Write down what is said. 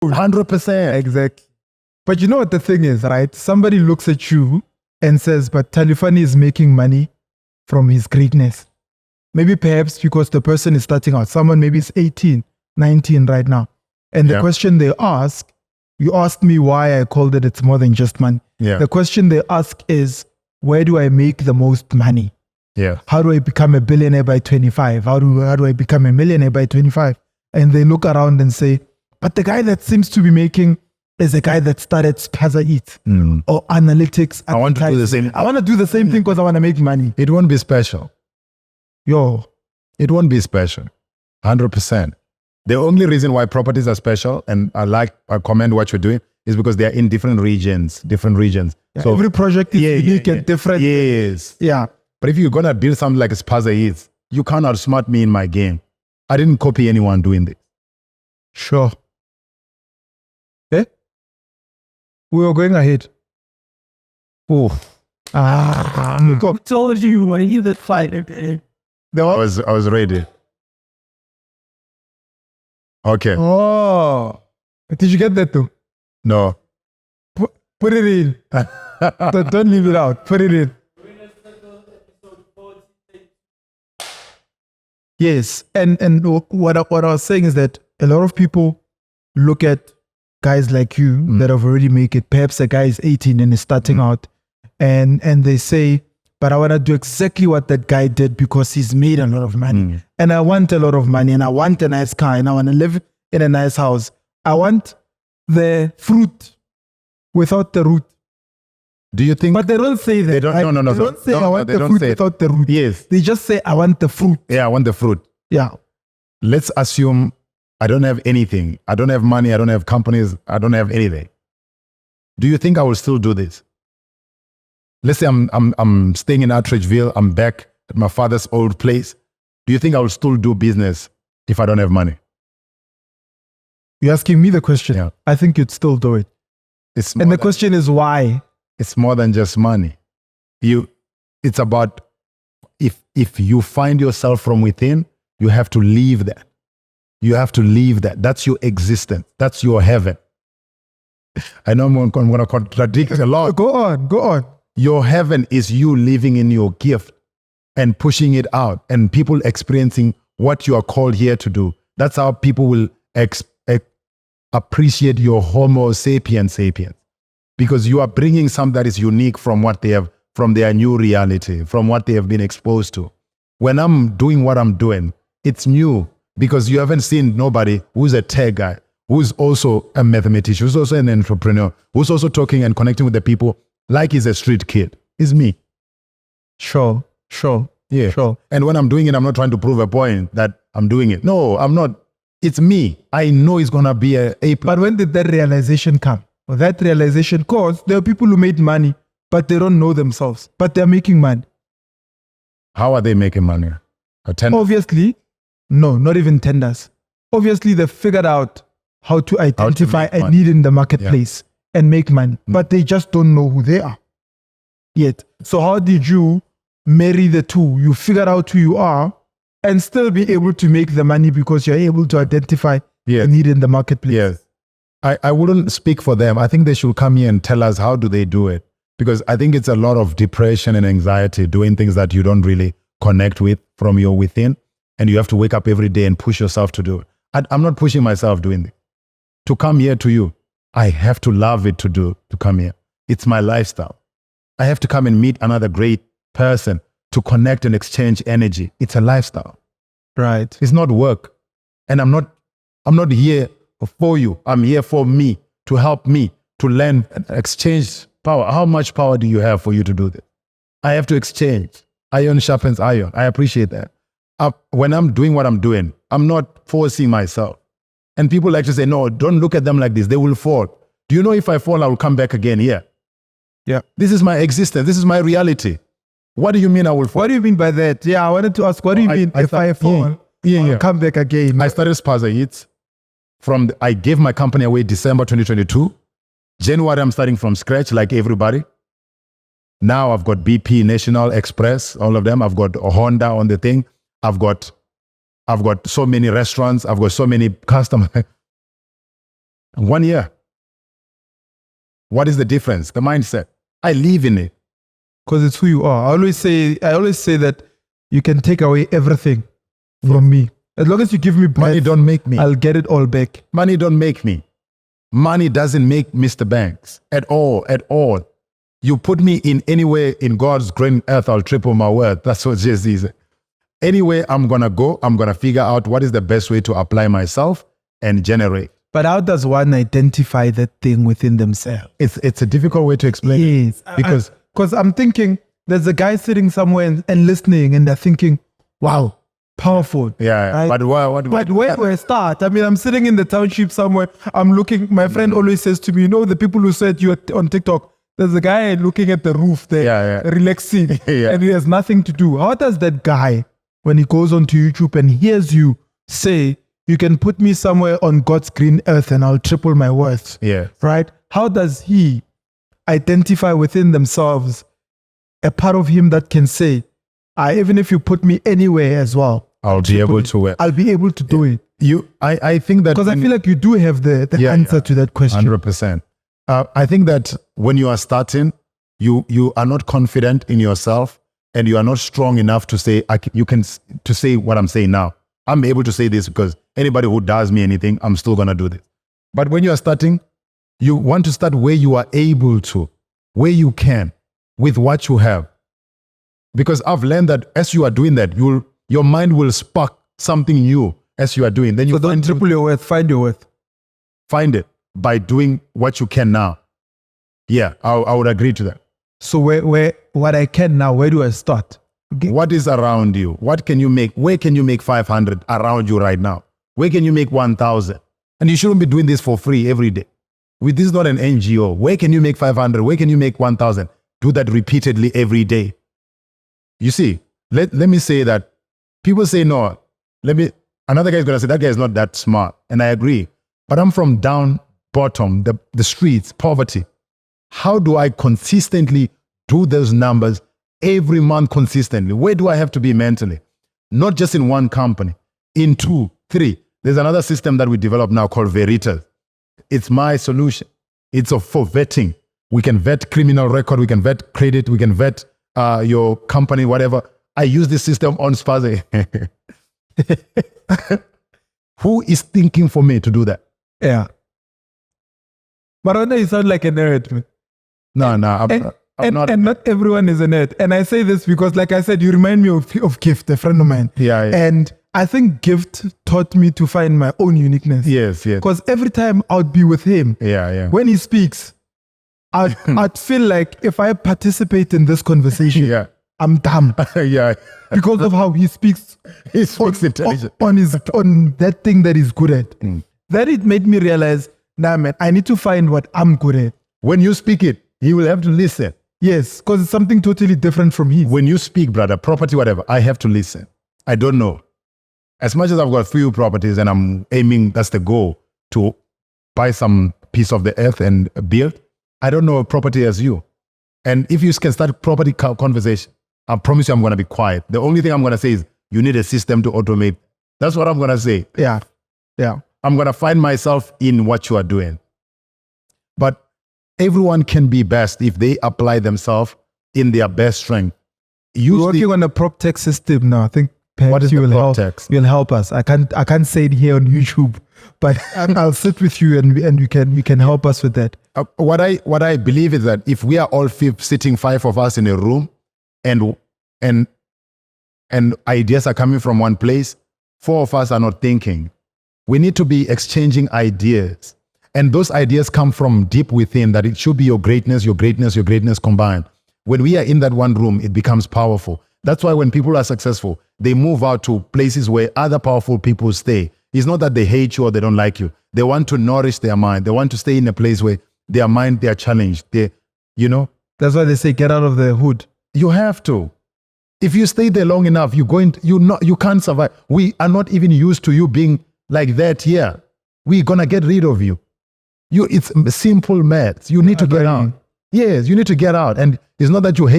100%. Exactly. But you know what the thing is, right? Somebody looks at you and says, but Talfhani is making money from his greatness. Maybe perhaps because the person is starting out. Someone maybe is 18, 19 right now. And the question they ask, you asked me why I called it It's More Than Just Money. Yeah. The question they ask is, where do I make the most money? Yeah. How do I become a billionaire by 25? How do I become a millionaire by 25? And they look around and say, but the guy that seems to be making is a guy that started Spaza Eat or analytics. I want to do the same. I want to do the same thing because I want to make money. It won't be special. It won't be special. 100%. The only reason why properties are special, and I commend what you're doing, is because they are in different regions. Yeah, so every project is unique and different. Yes. Yeah. But if you're going to build something like Spaza Eats, you can't outsmart me in my game. I didn't copy anyone doing this. Sure. Okay. We were going ahead. Oh. I told you when you did fight. I was ready. Okay. Oh. Did you get that too? No. Put it in. Don't leave it out. Put it in. Yes. And what I was saying is that a lot of people look at guys like you that have already made it. Perhaps a guy is 18 and is starting out and they say, but I want to do exactly what that guy did because he's made a lot of money. And I want a lot of money and I want a nice car and I want to live in a nice house. I want the fruit without the root. Do you think? But they don't say that. They don't, right? no. They don't say I want the fruit without the root. Yes. They just say I want the fruit. Yeah, I want the fruit. Yeah. Let's assume I don't have anything. I don't have money. I don't have companies. I don't have anything. Do you think I will still do this? Let's say I'm staying in Outreachville. I'm back at my father's old place. Do you think I will still do business if I don't have money? You're asking me the question. Yeah. I think you'd still do it. And the question is why? It's more than just money. It's about if you find yourself from within, you have to leave that. You have to leave that. That's your existence. That's your heaven. I know I'm going to contradict a lot. Go on. Your heaven is you living in your gift and pushing it out and people experiencing what you are called here to do. That's how people will appreciate your Homo sapiens, because you are bringing something that is unique from what they have, from their new reality, from what they have been exposed to. When I'm doing what I'm doing, it's new because you haven't seen nobody who's a tech guy, who's also a mathematician, who's also an entrepreneur, who's also talking and connecting with the people like he's a street kid. It's me. Sure. Yeah. Sure. And when I'm doing it, I'm not trying to prove a point that I'm doing it. No, I'm not. It's me. I know it's going to be a. But when did that realization come? Well, that realization, cause there are people who made money, but they don't know themselves, but they're making money. How are they making money? Obviously, no, not even tenders. Obviously, they figured out how to identify a need in the marketplace and make money, but they just don't know who they are yet. So how did you marry the two? You figured out who you are and still be able to make the money because you're able to identify the need in the marketplace. Yes. I wouldn't speak for them. I think they should come here and tell us how do they do it. Because I think it's a lot of depression and anxiety doing things that you don't really connect with from your within. And you have to wake up every day and push yourself to do it. I'm not pushing myself doing this. To come here to you, I have to love it to come here. It's my lifestyle. I have to come and meet another great person to connect and exchange energy. It's a lifestyle. Right. It's not work. And I'm not here for you. I'm here for me, to help me, to learn and exchange power. How much power do you have for you to do this? I have to exchange. Iron sharpens iron. I appreciate that. When I'm doing what I'm doing, I'm not forcing myself. And people like to say, no, don't look at them like this. They will fall. Do you know if I fall, I will come back again here? Yeah. This is my existence. This is my reality. What do you mean I will fall? What do you mean by that? Yeah, I wanted to ask, what do you mean if I fall, I'll come back again? I started Spaza Eats. I gave my company away December 2022. January, I'm starting from scratch like everybody. Now I've got BP, National Express, all of them. I've got a Honda on the thing. I've got so many restaurants. I've got so many customers. 1 year. What is the difference? The mindset. I live in it. Because it's who you are. I always say that you can take away everything from me. As long as you give me breath, Money don't make me. I'll get it all back. Money don't make me. Money doesn't make Mr. Banks at all, at all. You put me in anywhere in God's green earth, I'll triple my worth. That's what Jay-Z said. Anywhere I'm going to go, I'm going to figure out what is the best way to apply myself and generate. But how does one identify that thing within themselves? It's a difficult way to explain it. Yes. Because I'm thinking there's a guy sitting somewhere and listening and they're thinking, wow, powerful. yeah, Right? but But where do I start? I mean, I'm sitting in the township somewhere. I'm looking, my friend always says to me, you know, the people who said you on TikTok, there's a guy looking at the roof there, relaxing, Yeah. and he has nothing to do. How does that guy, when he goes onto YouTube and hears you say, you can put me somewhere on God's green earth and I'll triple my worth, yeah. right? How does he identify within themselves a part of him that can say, even if you put me anywhere as well, I'll be able to I'll be able to do it? I think that Because I feel like you do have the answer to that question. 100%. I think that when you are starting, you are not confident in yourself and you are not strong enough to say to say what I'm saying now. I'm able to say this because anybody who does me anything, I'm still gonna do this. But when you are starting, you want to start where you are able to, where you can, with what you have. Because I've learned that as you are doing that, your mind will spark something new as you are doing. Then you So don't triple your worth, find your worth. find it by doing what you can now. Yeah, I would agree to that. So what I can now, where do I start? Okay. What is around you? What can you make? Where can you make 500 around you right now? Where can you make 1,000? And you shouldn't be doing this for free every day. This is not an NGO. Where can you make 500? Where can you make 1,000? Do that repeatedly every day. You see, let me say that people say, no, another guy is going to say, that guy is not that smart. And I agree. But I'm from down bottom, the streets, poverty. How do I consistently do those numbers every month consistently? Where do I have to be mentally? Not just in one company, in 2, 3. There's another system that we develop now called Veritas. It's my solution. It's for vetting. We can vet criminal record, we can vet credit, we can vet your company, whatever. I use this system on Spaze. Who is thinking for me to do that? Yeah. But I know you sound like a nerd, man. No, I'm not. And not everyone is a nerd. And I say this because, like I said, you remind me of Gift, a friend of mine. Yeah. And I think Gift taught me to find my own uniqueness. Yes. Because every time I'd be with him, when he speaks, I'd feel like if I participate in this conversation, I'm dumb. Because of how he speaks. He speaks intelligent. On that thing that he's good at. That it made me realize, nah, man, I need to find what I'm good at. When you speak it, he will have to listen. Yes, because it's something totally different from his. When you speak, brother, property, whatever, I have to listen. I don't know. As much as I've got few properties and I'm aiming, that's the goal, to buy some piece of the earth and build, I don't know a property as you. And if you can start property conversation, I promise you I'm going to be quiet. The only thing I'm going to say is you need a system to automate. That's what I'm going to say. Yeah. I'm going to find myself in what you are doing. But everyone can be best if they apply themselves in their best strength. You're working on a prop tech system now. I think perhaps you'll help us. I can't say it here on YouTube, but I'll sit with you and you can help us with that. What I believe is that if we are all sitting 5 of us in a room and ideas are coming from one place, 4 of us are not thinking. We need to be exchanging ideas. And those ideas come from deep within, that it should be your greatness combined. When we are in that one room, it becomes powerful. That's why when people are successful, they move out to places where other powerful people stay. It's not that they hate you or they don't like you. They want to nourish their mind. They want to stay in a place where their mind, they are challenged. That's why they say get out of the hood. You have to. If you stay there long enough, you can't survive. We are not even used to you being like that here. We're gonna get rid of you. It's simple maths. You need to get out. Yes, you need to get out. And it's not that you hate